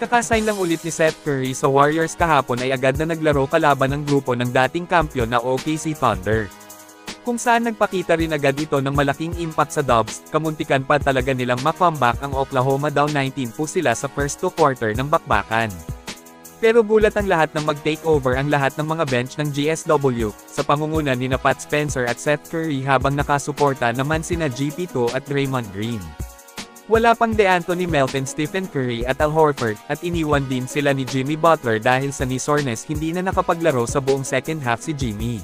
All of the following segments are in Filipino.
Kakasign lang ulit ni Seth Curry sa Warriors kahapon ay agad na naglaro kalaban ng grupo ng dating kampyon na OKC Thunder. Kung saan nagpakita rin agad ito ng malaking impact sa Dubs, kamuntikan pa talaga nilang ma-comeback ang Oklahoma down 19 po sila sa first 2 quarter ng bakbakan. Pero gulat ang lahat nang mag-take over ang lahat ng mga bench ng GSW, sa pangunguna ni Pat Spencer at Seth Curry habang nakasuporta naman sina GP2 at Draymond Green. Wala pang DeAnthony Melton, Stephen Curry at Al Horford, at iniwan din sila ni Jimmy Butler dahil sa knee soreness hindi na nakapaglaro sa buong second half si Jimmy.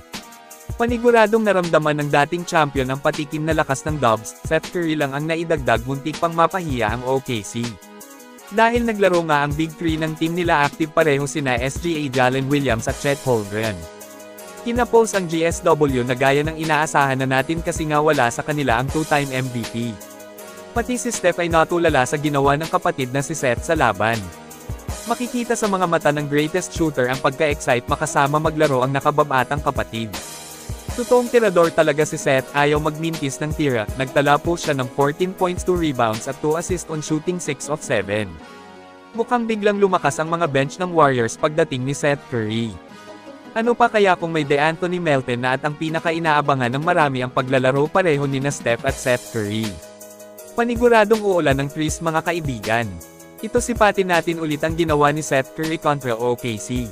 Paniguradong naramdaman ng dating champion ang patikim na lakas ng Dubs, Seth Curry lang ang naidagdag muntik pang mapahiya ang OKC. Dahil naglaro nga ang Big Three ng team nila, active pareho sina SGA, Jalen Williams at Chet Holmgren. Kinapos ang GSW na gaya ng inaasahan na natin kasi nga wala sa kanila ang 2-time MVP. Pati si Steph ay natulala sa ginawa ng kapatid na si Seth sa laban. Makikita sa mga mata ng greatest shooter ang pagka-excite makasama maglaro ang nakababatang kapatid. Totoong tirador talaga si Seth, ayaw magmintis ng tira, nagtala po siya ng 14 points, 2 rebounds at 2 assists on shooting 6 of 7. Mukhang biglang lumakas ang mga bench ng Warriors pagdating ni Seth Curry. Ano pa kaya kung may DeAnthony Melton na at ang pinaka-inaabangan ng marami ang paglalaro pareho ni Steph at Seth Curry. Paniguradong uulan ng threes mga kaibigan. Ito sipatin natin ulit ang ginawa ni Seth Curry kontra OKC.